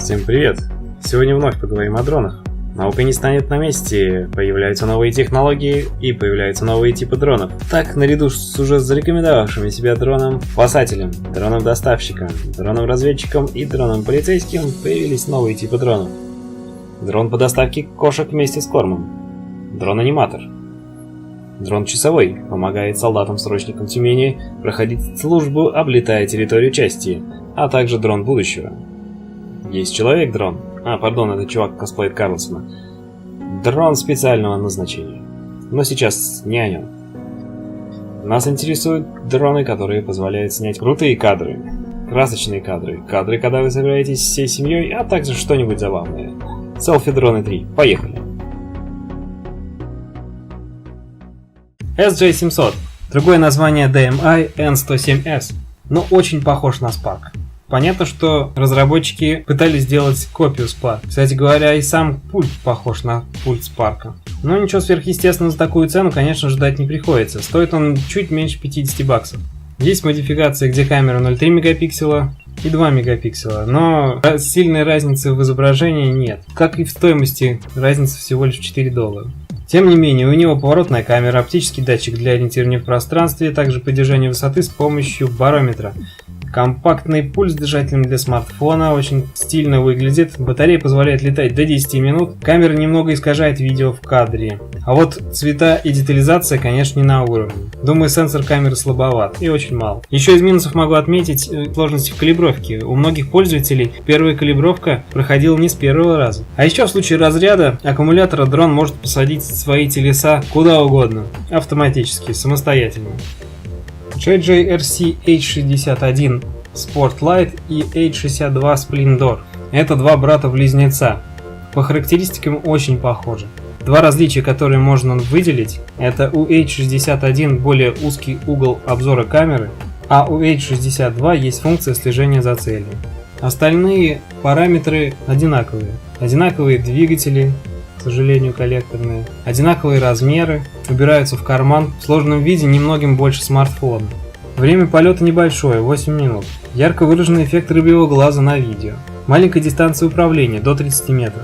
Всем привет! Сегодня вновь поговорим о дронах. Наука не станет на месте, появляются новые технологии и появляются новые типы дронов. Так, наряду с уже зарекомендовавшими себя дроном-спасателем, дроном-доставщиком, дроном-разведчиком и дроном-полицейским появились новые типы дронов. Дрон по доставке кошек вместе с кормом. Дрон-аниматор. Дрон-часовой помогает солдатам-срочникам Тюмени проходить службу, облетая территорию части, а также дрон будущего. Есть человек-дрон. Это чувак косплеит Карлсона. Дрон специального назначения. Но сейчас не о нем. Нас интересуют дроны, которые позволяют снять крутые кадры, красочные кадры, когда вы собираетесь всей семьей, а также что-нибудь забавное. Селфи-дроны 3. Поехали! SJ700. Другое название DMI N107S, но очень похож на Spark. Понятно, что разработчики пытались сделать копию Spark. Кстати говоря, и сам пульт похож на пульт Spark. Но ничего сверхъестественного за такую цену, конечно, ждать не приходится. Стоит он чуть меньше 50 баксов. Есть модификации, где камера 0,3 мегапикселя и 2 мегапикселя, но сильной разницы в изображении нет. Как и в стоимости, разница всего лишь в $4. Тем не менее, у него поворотная камера, оптический датчик для ориентирования в пространстве, также поддержание высоты с помощью барометра. Компактный пульт с держателем для смартфона, очень стильно выглядит. Батарея позволяет летать до 10 минут. Камера немного искажает видео в кадре. А вот цвета и детализация, конечно, не на уровне. Думаю, сенсор камеры слабоват и очень мал. Еще из минусов могу отметить сложности в калибровке. У многих пользователей первая калибровка проходила не с первого раза. А еще в случае разряда аккумулятора дрон может посадить свои телеса куда угодно. Автоматически, самостоятельно. JJRC H61 Sport-Lite и H62 Splendor. Это два брата-близнеца. По характеристикам очень похожи. Два различия, которые можно выделить, это у H61 более узкий угол обзора камеры, а у H62 есть функция слежения за целью. Остальные параметры одинаковые. Одинаковые двигатели, к сожалению, коллекторные, одинаковые размеры, убираются в карман, в сложном виде немногим больше смартфона. Время полета небольшое, 8 минут. Ярко выраженный эффект рыбьего глаза на видео. Маленькая дистанция управления, до 30 метров.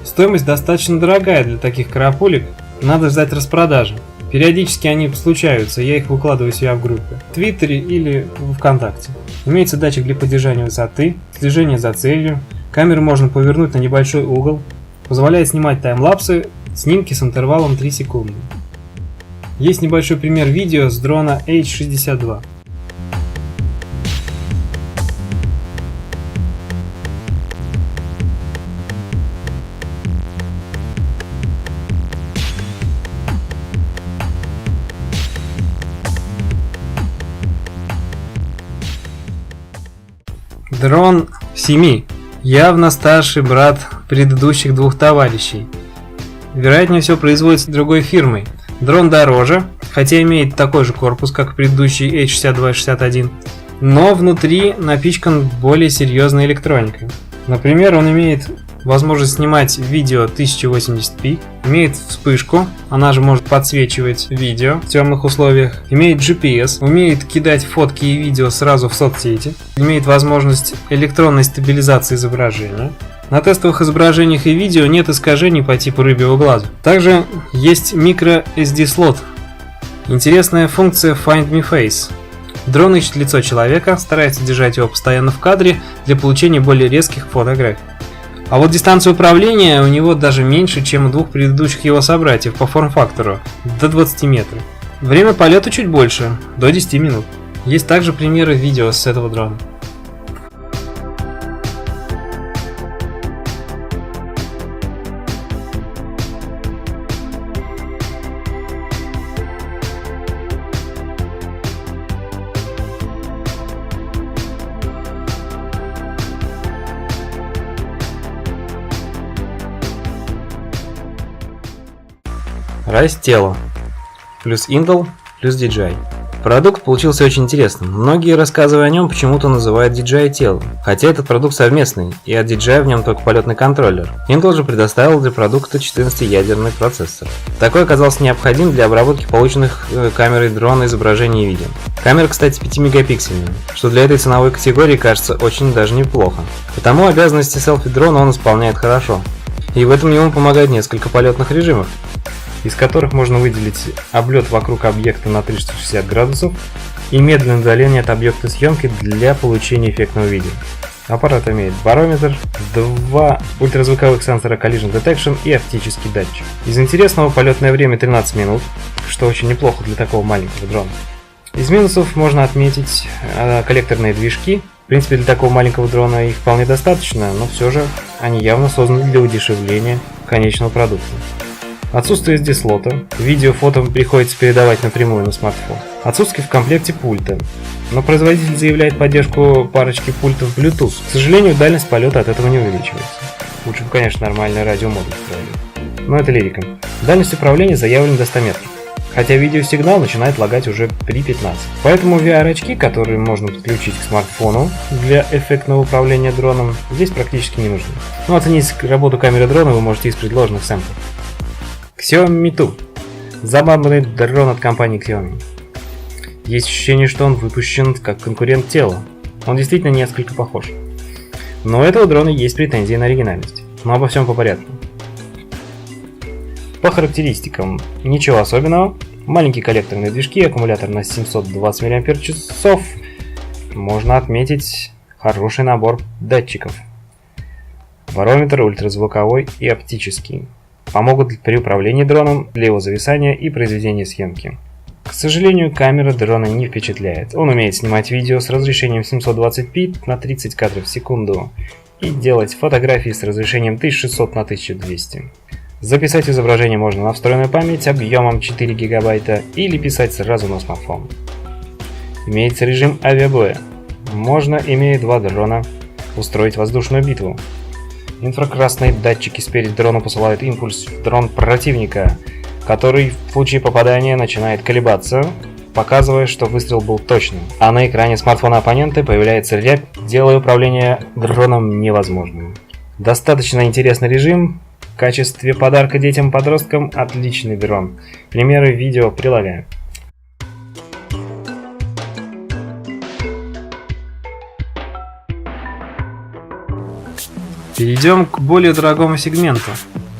Стоимость достаточно дорогая для таких карапулек, надо ждать распродажи. Периодически они случаются, я их выкладываю себя в группе, в Твиттере или в ВКонтакте. Имеется датчик для поддержания высоты, слежения за целью, камеру можно повернуть на небольшой угол, позволяет снимать таймлапсы, снимки с интервалом 3 секунды. Есть небольшой пример видео с дрона H62. Дрон Семи. Явно старший брат предыдущих двух товарищей. Вероятнее всего производится другой фирмой. Дрон дороже, хотя имеет такой же корпус, как предыдущий H62 и 61, но внутри напичкан более серьезной электроникой. Например, он имеет возможность снимать видео 1080p, имеет вспышку, она же может подсвечивать видео в темных условиях, имеет GPS, умеет кидать фотки и видео сразу в соцсети, имеет возможность электронной стабилизации изображения. На тестовых изображениях и видео нет искажений по типу рыбьего глаза. Также есть microSD слот. Интересная функция Find Me Face. Дрон ищет лицо человека, старается держать его постоянно в кадре для получения более резких фотографий. А вот дистанция управления у него даже меньше, чем у двух предыдущих его собратьев по форм-фактору, до 20 метров. Время полета чуть больше, до 10 минут. Есть также примеры видео с этого дрона. Rise тело. Плюс Intel, плюс DJI. Продукт получился очень интересным. Многие, рассказывая о нем, почему-то называют DJI телом. Хотя этот продукт совместный, и от DJI в нем только полетный контроллер. Intel же предоставил для продукта 14-ядерный процессор. Такой оказался необходим для обработки полученных камерой дрона изображений и видео. Камера, кстати, 5-мегапиксельная, что для этой ценовой категории кажется очень даже неплохо. Потому обязанности селфи-дрона он исполняет хорошо. И в этом ему помогает несколько полетных режимов, из которых можно выделить облет вокруг объекта на 360 градусов и медленное удаление от объекта съемки для получения эффектного видео. Аппарат имеет барометр, 2 ультразвуковых сенсора Collision Detection и оптический датчик. Из интересного полетное время 13 минут, что очень неплохо для такого маленького дрона. Из минусов можно отметить коллекторные движки. В принципе, для такого маленького дрона их вполне достаточно, но все же они явно созданы для удешевления конечного продукта. Отсутствие SD-слота, видео, фото приходится передавать напрямую на смартфон. Отсутствие в комплекте пульта, но производитель заявляет поддержку парочки пультов Bluetooth. К сожалению, дальность полета от этого не увеличивается. Лучше бы, конечно, нормальный радиомодуль встроили. Но это лирика. Дальность управления заявлена до 100 метров, хотя видеосигнал начинает лагать уже при 15. Поэтому VR-очки, которые можно подключить к смартфону для эффектного управления дроном, здесь практически не нужны. Но оценить работу камеры дрона вы можете из предложенных сэмплов. Xiaomi Mi 2. Забавный дрон от компании Xiaomi. Есть ощущение, что он выпущен как конкурент тела. Он действительно несколько похож. Но у этого дрона есть претензии на оригинальность. Но обо всем по порядку. По характеристикам ничего особенного. Маленькие коллекторные движки, аккумулятор на 720 мАч. Можно отметить хороший набор датчиков. Барометр ультразвуковой и оптический. Помогут при управлении дроном, для его зависания и произведения съемки. К сожалению, камера дрона не впечатляет. Он умеет снимать видео с разрешением 720p на 30 кадров в секунду и делать фотографии с разрешением 1600 на 1200. Записать изображение можно на встроенную память объемом 4 гигабайта или писать сразу на смартфон. Имеется режим авиабоя. Можно, имея 2 дрона, устроить воздушную битву. Инфракрасные датчики спереди дрона посылают импульс в дрон противника, который в случае попадания начинает колебаться, показывая, что выстрел был точным. А на экране смартфона оппонента появляется рябь, делая управление дроном невозможным. Достаточно интересный режим. В качестве подарка детям-подросткам отличный дрон. Примеры видео прилагаю. Перейдем к более дорогому сегменту.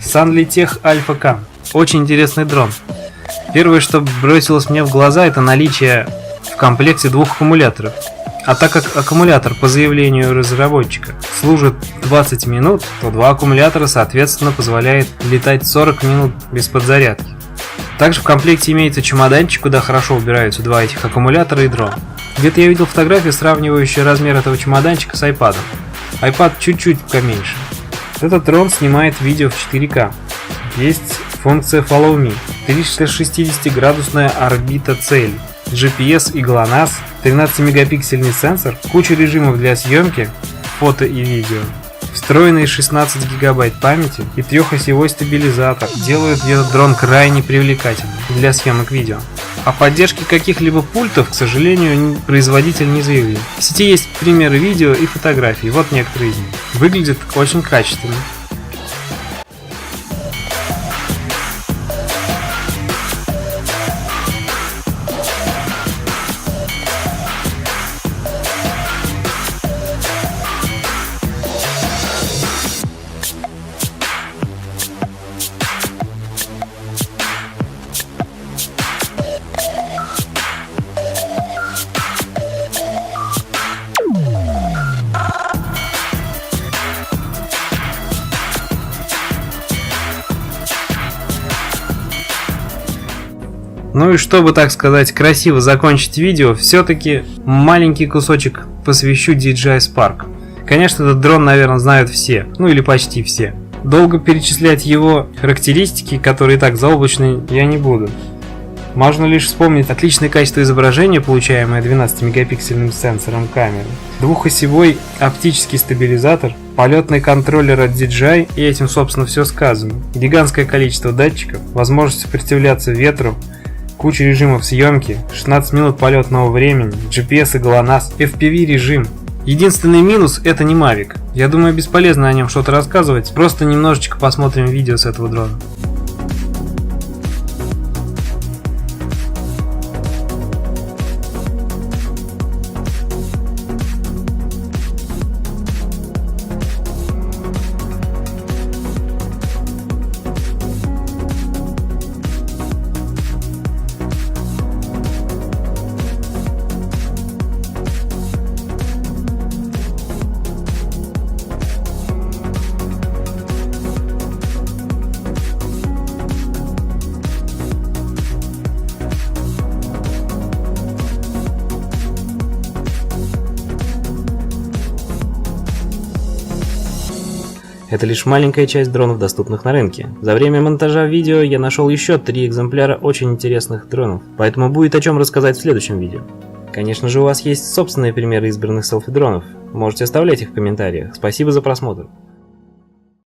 Sunlytech Alpha Cam. Очень интересный дрон. Первое, что бросилось мне в глаза, это наличие в комплекте 2 аккумуляторов. А так как аккумулятор, по заявлению разработчика, служит 20 минут, то 2 аккумулятора, соответственно, позволяет летать 40 минут без подзарядки. Также в комплекте имеется чемоданчик, куда хорошо убираются 2 этих аккумулятора и дрон. Где-то я видел фотографию, сравнивающую размер этого чемоданчика с iPad. iPad чуть-чуть поменьше. Этот дрон снимает видео в 4К. Есть функция Follow Me, 360-градусная орбита цели, GPS и GLONASS, 13-мегапиксельный сенсор, куча режимов для съемки, фото и видео, встроенные 16 гигабайт памяти и 3-осевой стабилизатор делают этот дрон крайне привлекательным для съемок видео. О поддержке каких-либо пультов, к сожалению, производитель не заявил. В сети есть примеры видео и фотографий, вот некоторые из них. Выглядят очень качественно. Ну и чтобы, так сказать, красиво закончить видео, все-таки маленький кусочек посвящу DJI Spark. Конечно, этот дрон, наверное, знают все, ну или почти все. Долго перечислять его характеристики, которые и так заоблачные, я не буду. Можно лишь вспомнить отличное качество изображения, получаемое 12-мегапиксельным сенсором камеры, 2-осевой оптический стабилизатор, полетный контроллер от DJI, и этим, собственно, все сказано. Гигантское количество датчиков, возможность сопротивляться ветру, куча режимов съемки, 16 минут полетного времени, GPS и GLONASS, FPV режим. Единственный минус — это не Mavic. Я думаю, бесполезно о нем что-то рассказывать, просто немножечко посмотрим видео с этого дрона. Это лишь маленькая часть дронов, доступных на рынке. За время монтажа видео я нашел еще 3 экземпляра очень интересных дронов, поэтому будет о чем рассказать в следующем видео. Конечно же, у вас есть собственные примеры избранных селфи-дронов. Можете оставлять их в комментариях. Спасибо за просмотр.